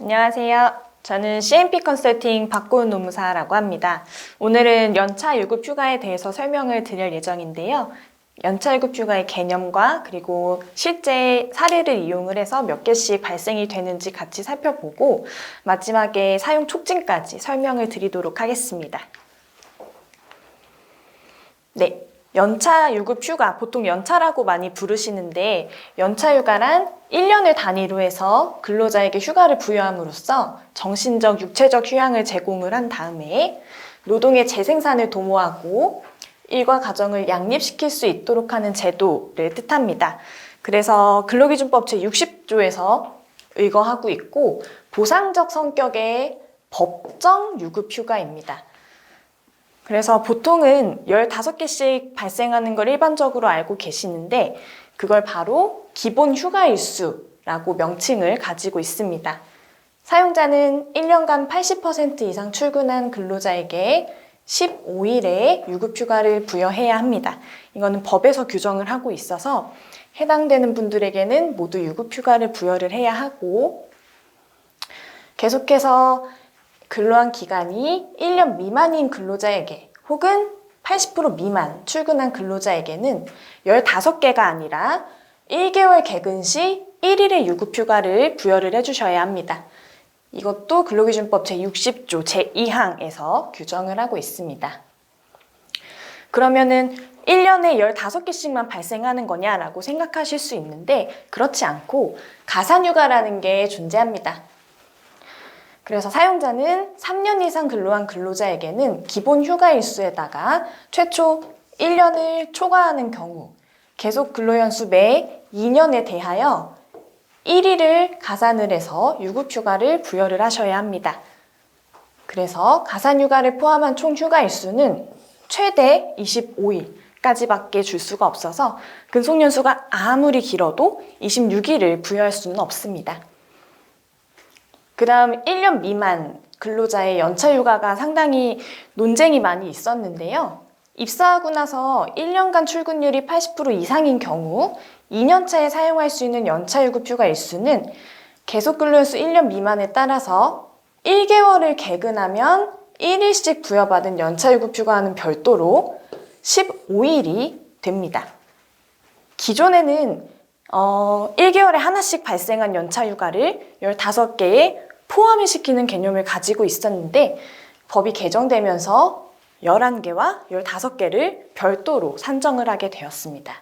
안녕하세요. 저는 CNP 컨설팅 박고은 노무사라고 합니다. 오늘은 연차 유급 휴가에 대해서 설명을 드릴 예정인데요. 연차 유급 휴가의 개념과 그리고 실제 사례를 이용을 해서 몇 개씩 발생이 되는지 같이 살펴보고 마지막에 사용 촉진까지 설명을 드리도록 하겠습니다. 네. 연차 유급 휴가, 보통 연차라고 많이 부르시는데 연차 휴가란 1년을 단위로 해서 근로자에게 휴가를 부여함으로써 정신적, 육체적 휴양을 제공을 한 다음에 노동의 재생산을 도모하고 일과 가정을 양립시킬 수 있도록 하는 제도를 뜻합니다. 그래서 근로기준법 제60조에서 의거하고 있고 보상적 성격의 법정 유급 휴가입니다. 그래서 보통은 15개씩 발생하는 걸 일반적으로 알고 계시는데 그걸 바로 기본 휴가일수라고 명칭을 가지고 있습니다. 사용자는 1년간 80% 이상 출근한 근로자에게 15일의 유급휴가를 부여해야 합니다. 이거는 법에서 규정을 하고 있어서 해당되는 분들에게는 모두 유급휴가를 부여를 해야 하고 계속해서 근로한 기간이 1년 미만인 근로자에게 혹은 80% 미만 출근한 근로자에게는 15개가 아니라 1개월 개근 시 1일의 유급휴가를 부여를 해주셔야 합니다. 이것도 근로기준법 제60조 제2항에서 규정을 하고 있습니다. 그러면은 1년에 15개씩만 발생하는 거냐라고 생각하실 수 있는데 그렇지 않고 가산휴가라는 게 존재합니다. 그래서 사용자는 3년 이상 근로한 근로자에게는 기본 휴가일수에다가 최초 1년을 초과하는 경우 계속 근로연수 매 2년에 대하여 1일을 가산을 해서 유급휴가를 부여를 하셔야 합니다. 그래서 가산휴가를 포함한 총 휴가일수는 최대 25일까지밖에 줄 수가 없어서 근속연수가 아무리 길어도 26일을 부여할 수는 없습니다. 그 다음 1년 미만 근로자의 연차휴가가 상당히 논쟁이 많이 있었는데요. 입사하고 나서 1년간 출근율이 80% 이상인 경우 2년차에 사용할 수 있는 연차유급휴가 일수는 계속근로연수 1년 미만에 따라서 1개월을 개근하면 1일씩 부여받은 연차유급휴가와는 별도로 15일이 됩니다. 기존에는 1개월에 하나씩 발생한 연차휴가를 15개에 포함을 시키는 개념을 가지고 있었는데 법이 개정되면서 11개와 15개를 별도로 산정을 하게 되었습니다.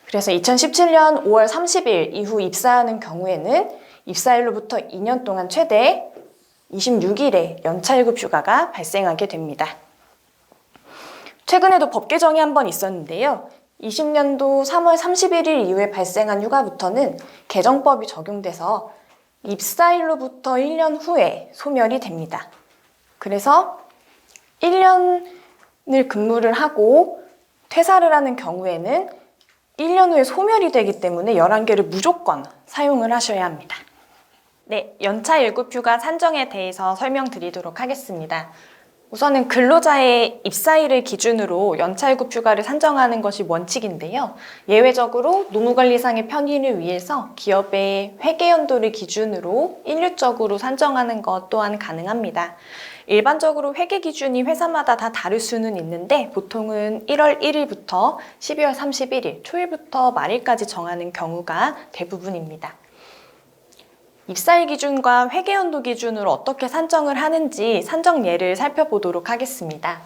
그래서 2017년 5월 30일 이후 입사하는 경우에는 입사일로부터 2년 동안 최대 26일의 연차유급휴가가 발생하게 됩니다. 최근에도 법 개정이 한 번 있었는데요. 20년도 3월 31일 이후에 발생한 휴가부터는 개정법이 적용돼서 입사일로부터 1년 후에 소멸이 됩니다. 그래서 1년을 근무를 하고 퇴사를 하는 경우에는 1년 후에 소멸이 되기 때문에 11개를 무조건 사용을 하셔야 합니다. 네, 연차 유급휴가 산정에 대해서 설명드리도록 하겠습니다. 우선은 근로자의 입사일을 기준으로 연차유급휴가를 산정하는 것이 원칙인데요. 예외적으로 노무관리상의 편의를 위해서 기업의 회계연도를 기준으로 일률적으로 산정하는 것 또한 가능합니다. 일반적으로 회계 기준이 회사마다 다 다를 수는 있는데 보통은 1월 1일부터 12월 31일, 초일부터 말일까지 정하는 경우가 대부분입니다. 입사일 기준과 회계연도 기준으로 어떻게 산정을 하는지 산정 예를 살펴보도록 하겠습니다.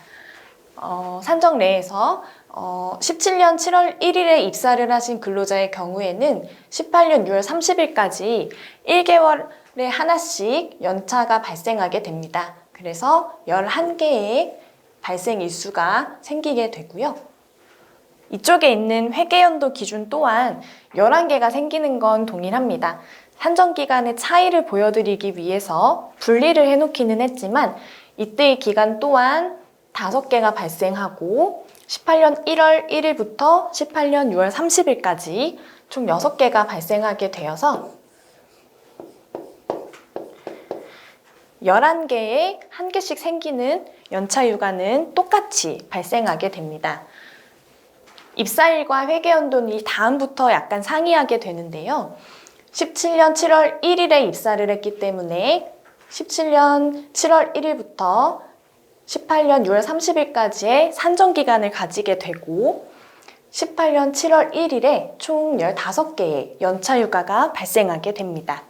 산정례에서 17년 7월 1일에 입사를 하신 근로자의 경우에는 18년 6월 30일까지 1개월에 하나씩 연차가 발생하게 됩니다. 그래서 11개의 발생 일수가 생기게 되고요. 이쪽에 있는 회계연도 기준 또한 11개가 생기는 건 동일합니다. 산정기간의 차이를 보여드리기 위해서 분리를 해놓기는 했지만 이때의 기간 또한 5개가 발생하고 18년 1월 1일부터 18년 6월 30일까지 총 6개가 발생하게 되어서 11개에 1개씩 생기는 연차휴가는 똑같이 발생하게 됩니다. 입사일과 회계연도는 다음부터 약간 상이하게 되는데요. 17년 7월 1일에 입사를 했기 때문에 17년 7월 1일부터 18년 6월 30일까지의 산정기간을 가지게 되고 18년 7월 1일에 총 15개의 연차휴가가 발생하게 됩니다.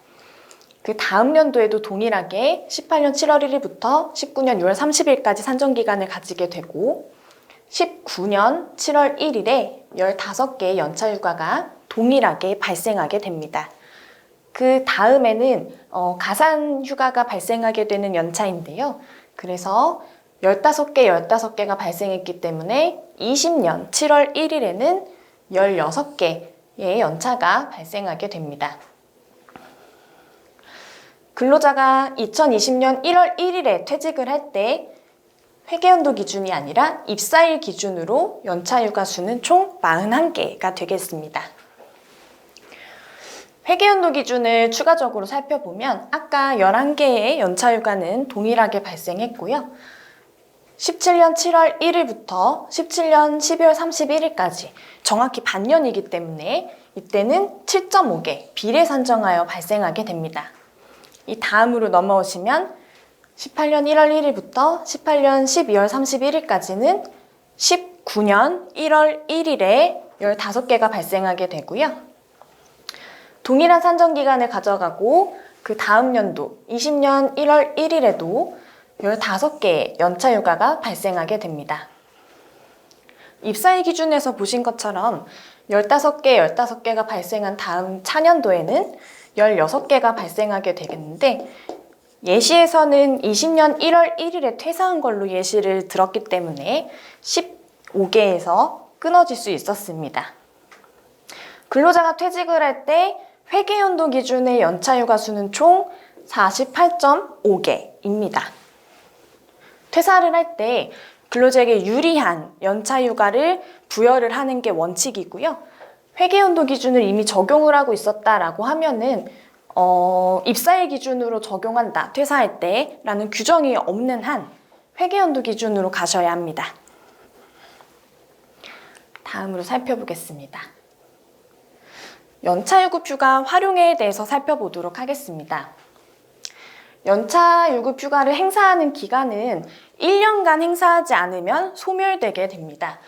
그 다음 연도에도 동일하게 18년 7월 1일부터 19년 6월 30일까지 산정기간을 가지게 되고 19년 7월 1일에 15개의 연차휴가가 동일하게 발생하게 됩니다. 그 다음에는 가산휴가가 발생하게 되는 연차인데요. 그래서 15개가 발생했기 때문에 20년 7월 1일에는 16개의 연차가 발생하게 됩니다. 근로자가 2020년 1월 1일에 퇴직을 할 때 회계연도 기준이 아니라 입사일 기준으로 연차휴가 수는 총 41개가 되겠습니다. 회계연도 기준을 추가적으로 살펴보면 아까 11개의 연차휴가는 동일하게 발생했고요. 17년 7월 1일부터 17년 12월 31일까지 정확히 반년이기 때문에 이때는 7.5개 비례 산정하여 발생하게 됩니다. 이 다음으로 넘어오시면 18년 1월 1일부터 18년 12월 31일까지는 19년 1월 1일에 15개가 발생하게 되고요. 동일한 산정기간을 가져가고 그 다음 연도 20년 1월 1일에도 15개의 연차휴가가 발생하게 됩니다. 입사일 기준에서 보신 것처럼 15개가 발생한 다음 차년도에는 16개가 발생하게 되겠는데 예시에서는 20년 1월 1일에 퇴사한 걸로 예시를 들었기 때문에 15개에서 끊어질 수 있었습니다. 근로자가 퇴직을 할 때 회계연도 기준의 연차휴가 수는 총 48.5개입니다. 퇴사를 할 때 근로자에게 유리한 연차휴가를 부여를 하는 게 원칙이고요. 회계연도 기준을 이미 적용을 하고 있었다라고 하면은 입사일 기준으로 적용한다, 퇴사할 때 라는 규정이 없는 한 회계연도 기준으로 가셔야 합니다. 다음으로 살펴보겠습니다. 연차유급휴가 활용에 대해서 살펴보도록 하겠습니다. 연차유급휴가를 행사하는 기간은 1년간 행사하지 않으면 소멸되게 됩니다.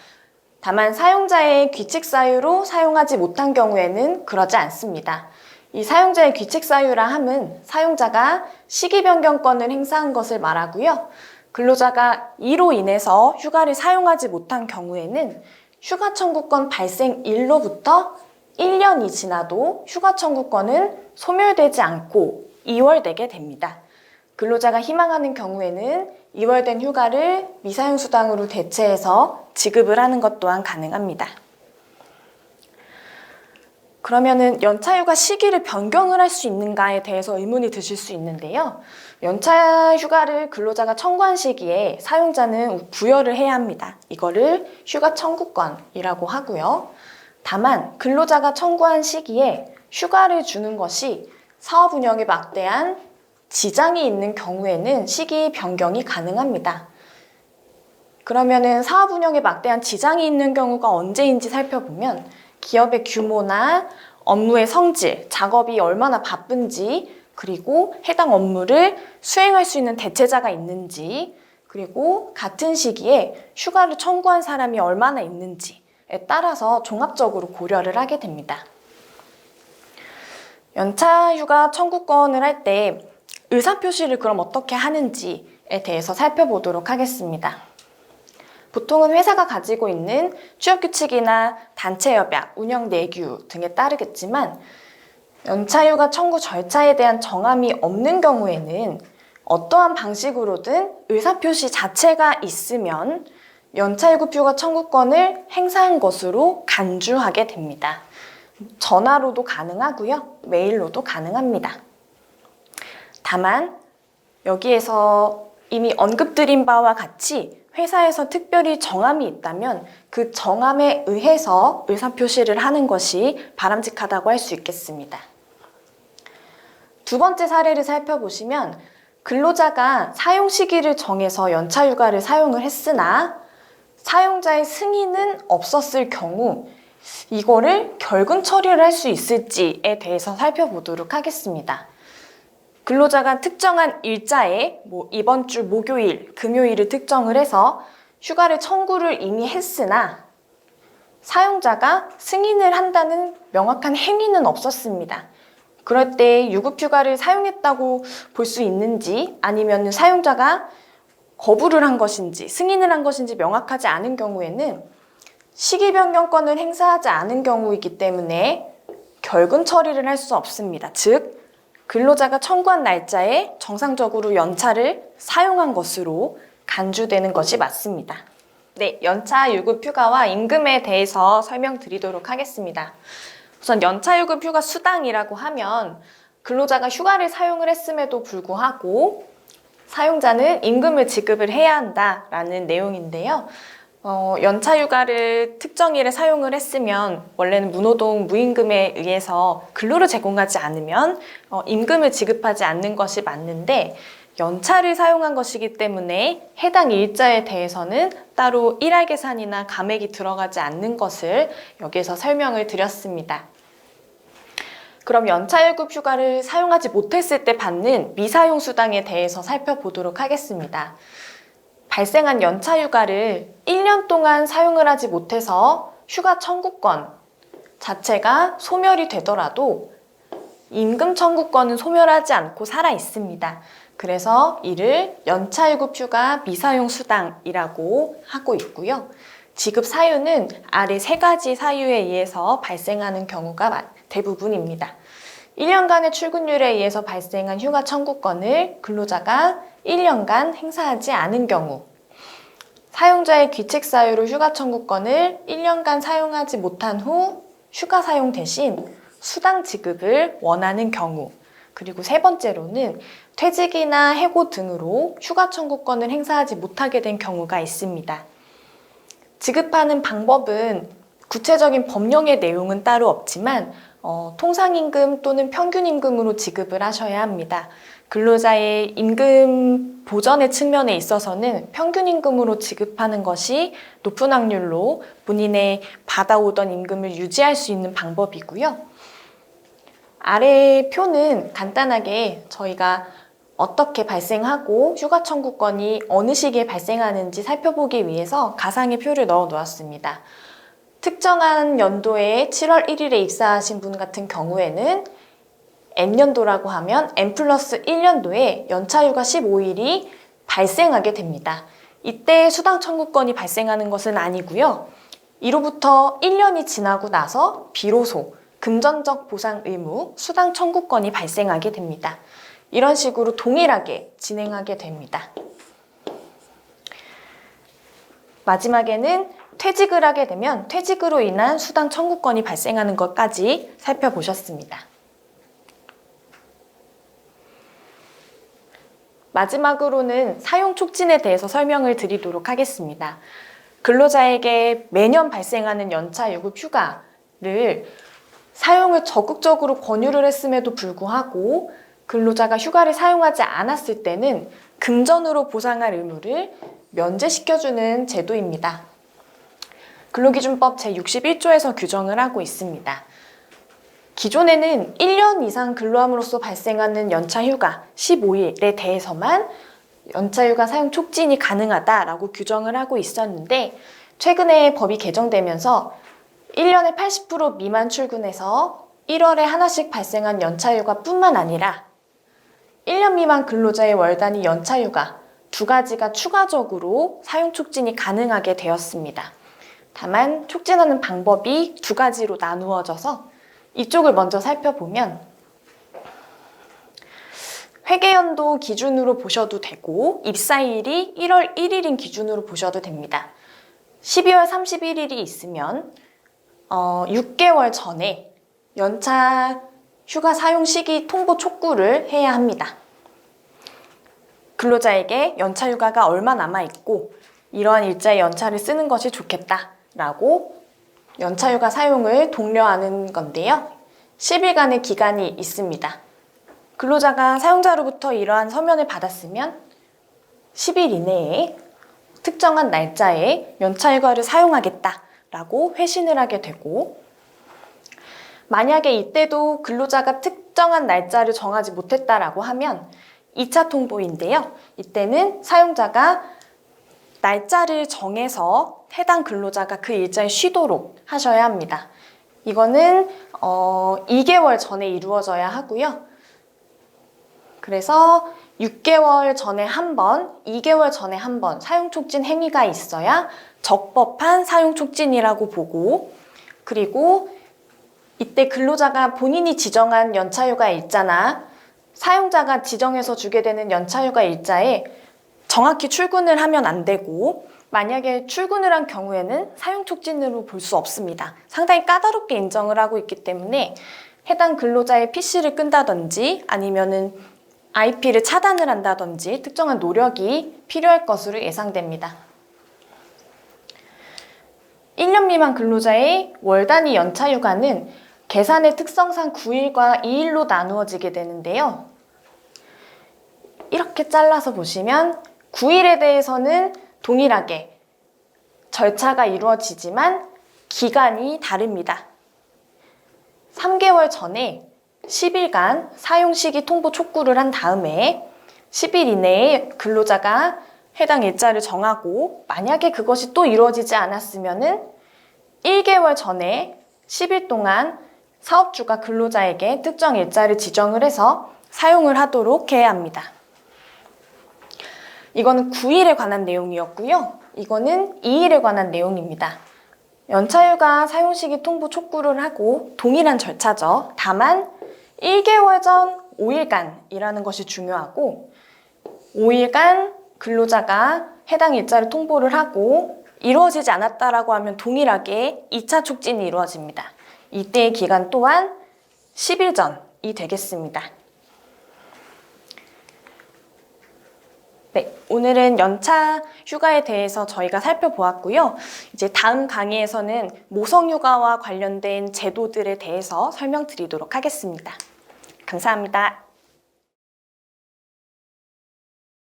다만 사용자의 귀책 사유로 사용하지 못한 경우에는 그러지 않습니다. 이 사용자의 귀책 사유라 함은 사용자가 시기 변경권을 행사한 것을 말하고요. 근로자가 이로 인해서 휴가를 사용하지 못한 경우에는 휴가 청구권 발생일로부터 1년이 지나도 휴가 청구권은 소멸되지 않고 이월되게 됩니다. 근로자가 희망하는 경우에는 이월된 휴가를 미사용수당으로 대체해서 지급을 하는 것 또한 가능합니다. 그러면은 연차휴가 시기를 변경을 할 수 있는가에 대해서 의문이 드실 수 있는데요. 연차휴가를 근로자가 청구한 시기에 사용자는 부여를 해야 합니다. 이거를 휴가 청구권이라고 하고요. 다만 근로자가 청구한 시기에 휴가를 주는 것이 사업 운영에 막대한 지장이 있는 경우에는 시기 변경이 가능합니다. 그러면은 사업 운영에 막대한 지장이 있는 경우가 언제인지 살펴보면 기업의 규모나 업무의 성질, 작업이 얼마나 바쁜지, 그리고 해당 업무를 수행할 수 있는 대체자가 있는지, 그리고 같은 시기에 휴가를 청구한 사람이 얼마나 있는지에 따라서 종합적으로 고려를 하게 됩니다. 연차휴가 청구권을 할 때 의사표시를 그럼 어떻게 하는지에 대해서 살펴보도록 하겠습니다. 보통은 회사가 가지고 있는 취업규칙이나 단체협약, 운영내규 등에 따르겠지만 연차휴가 청구 절차에 대한 정함이 없는 경우에는 어떠한 방식으로든 의사표시 자체가 있으면 연차유급휴가 청구권을 행사한 것으로 간주하게 됩니다. 전화로도 가능하고요, 메일로도 가능합니다. 다만 여기에서 이미 언급드린 바와 같이 회사에서 특별히 정함이 있다면 그 정함에 의해서 의사표시를 하는 것이 바람직하다고 할 수 있겠습니다. 두 번째 사례를 살펴보시면 근로자가 사용 시기를 정해서 연차휴가를 사용을 했으나 사용자의 승인은 없었을 경우 이거를 결근 처리를 할 수 있을지에 대해서 살펴보도록 하겠습니다. 근로자가 특정한 일자에 이번 주 목요일, 금요일을 특정을 해서 휴가를 청구를 이미 했으나 사용자가 승인을 한다는 명확한 행위는 없었습니다. 그럴 때 유급휴가를 사용했다고 볼 수 있는지 아니면 사용자가 거부를 한 것인지 승인을 한 것인지 명확하지 않은 경우에는 시기 변경권을 행사하지 않은 경우이기 때문에 결근 처리를 할 수 없습니다. 즉, 근로자가 청구한 날짜에 정상적으로 연차를 사용한 것으로 간주되는 것이 맞습니다. 네, 연차 유급 휴가와 임금에 대해서 설명드리도록 하겠습니다. 우선 연차 유급 휴가 수당이라고 하면 근로자가 휴가를 사용을 했음에도 불구하고 사용자는 임금을 지급을 해야 한다라는 내용인데요. 연차 휴가를 특정일에 사용을 했으면 원래는 무노동 무임금에 의해서 근로를 제공하지 않으면 임금을 지급하지 않는 것이 맞는데 연차를 사용한 것이기 때문에 해당 일자에 대해서는 따로 일할 계산이나 감액이 들어가지 않는 것을 여기에서 설명을 드렸습니다. 그럼 연차 유급 휴가를 사용하지 못했을 때 받는 미사용 수당에 대해서 살펴보도록 하겠습니다. 발생한 연차 휴가를 1년 동안 사용을 하지 못해서 휴가 청구권 자체가 소멸이 되더라도 임금 청구권은 소멸하지 않고 살아 있습니다. 그래서 이를 연차 유급 휴가 미사용 수당이라고 하고 있고요. 지급 사유는 아래 3가지 사유에 의해서 발생하는 경우가 대부분입니다. 1년간의 출근율에 의해서 발생한 휴가 청구권을 근로자가 1년간 행사하지 않은 경우, 사용자의 귀책 사유로 휴가 청구권을 1년간 사용하지 못한 후 휴가 사용 대신 수당 지급을 원하는 경우, 그리고 3번째로는 퇴직이나 해고 등으로 휴가 청구권을 행사하지 못하게 된 경우가 있습니다. 지급하는 방법은 구체적인 법령의 내용은 따로 없지만 통상임금 또는 평균임금으로 지급을 하셔야 합니다. 근로자의 임금 보전의 측면에 있어서는 평균임금으로 지급하는 것이 높은 확률로 본인의 받아오던 임금을 유지할 수 있는 방법이고요. 아래 표는 간단하게 저희가 어떻게 발생하고 휴가 청구권이 어느 시기에 발생하는지 살펴보기 위해서 가상의 표를 넣어 놓았습니다. 특정한 연도에 7월 1일에 입사하신 분 같은 경우에는 N년도라고 하면 N+1년도에 연차휴가 15일이 발생하게 됩니다. 이때 수당 청구권이 발생하는 것은 아니고요. 이로부터 1년이 지나고 나서 비로소 금전적 보상 의무, 수당 청구권이 발생하게 됩니다. 이런 식으로 동일하게 진행하게 됩니다. 마지막에는 퇴직을 하게 되면 퇴직으로 인한 수당 청구권이 발생하는 것까지 살펴보셨습니다. 마지막으로는 사용 촉진에 대해서 설명을 드리도록 하겠습니다. 근로자에게 매년 발생하는 연차 유급 휴가를 사용을 적극적으로 권유를 했음에도 불구하고 근로자가 휴가를 사용하지 않았을 때는 금전으로 보상할 의무를 면제시켜주는 제도입니다. 근로기준법 제61조에서 규정을 하고 있습니다. 기존에는 1년 이상 근로함으로써 발생하는 연차휴가 15일에 대해서만 연차휴가 사용 촉진이 가능하다라고 규정을 하고 있었는데 최근에 법이 개정되면서 1년에 80% 미만 출근해서 1월에 하나씩 발생한 연차휴가뿐만 아니라 1년 미만 근로자의 월 단위 연차휴가 2가지가 추가적으로 사용 촉진이 가능하게 되었습니다. 다만 촉진하는 방법이 2가지로 나누어져서 이쪽을 먼저 살펴보면 회계연도 기준으로 보셔도 되고 입사일이 1월 1일인 기준으로 보셔도 됩니다. 12월 31일이 있으면 6개월 전에 연차 휴가 사용 시기 통보 촉구를 해야 합니다. 근로자에게 연차 휴가가 얼마 남아있고 이러한 일자의 연차를 쓰는 것이 좋겠다라고 연차 휴가 사용을 독려하는 건데요. 10일간의 기간이 있습니다. 근로자가 사용자로부터 이러한 서면을 받았으면 10일 이내에 특정한 날짜에 연차 휴가를 사용하겠다 라고 회신을 하게 되고, 만약에 이때도 근로자가 특정한 날짜를 정하지 못했다라고 하면 2차 통보인데요. 이때는 사용자가 날짜를 정해서 해당 근로자가 그 일자에 쉬도록 하셔야 합니다. 이거는 2개월 전에 이루어져야 하고요. 그래서 6개월 전에 한 번, 2개월 전에 한 번 사용촉진 행위가 있어야 적법한 사용촉진이라고 보고, 그리고 이때 근로자가 본인이 지정한 연차휴가 일자나 사용자가 지정해서 주게 되는 연차휴가 일자에 정확히 출근을 하면 안 되고, 만약에 출근을 한 경우에는 사용촉진으로 볼 수 없습니다. 상당히 까다롭게 인정을 하고 있기 때문에 해당 근로자의 PC를 끈다든지 아니면은 IP를 차단을 한다든지 특정한 노력이 필요할 것으로 예상됩니다. 1년 미만 근로자의 월 단위 연차휴가는 계산의 특성상 9일과 2일로 나누어지게 되는데요. 이렇게 잘라서 보시면 9일에 대해서는 동일하게 절차가 이루어지지만 기간이 다릅니다. 3개월 전에 10일간 사용시기 통보 촉구를 한 다음에 10일 이내에 근로자가 해당 일자를 정하고, 만약에 그것이 또 이루어지지 않았으면은 1개월 전에 10일 동안 사업주가 근로자에게 특정 일자를 지정을 해서 사용을 하도록 해야 합니다. 이거는 9일에 관한 내용이었고요. 이거는 2일에 관한 내용입니다. 연차휴가 사용시기 통보 촉구를 하고 동일한 절차죠. 다만 1개월 전 5일간이라는 것이 중요하고, 5일간 근로자가 해당 일자를 통보를 하고 이루어지지 않았다라고 하면 동일하게 2차 촉진이 이루어집니다. 이때의 기간 또한 10일 전이 되겠습니다. 네, 오늘은 연차 휴가에 대해서 저희가 살펴보았고요. 이제 다음 강의에서는 모성휴가와 관련된 제도들에 대해서 설명드리도록 하겠습니다. 감사합니다.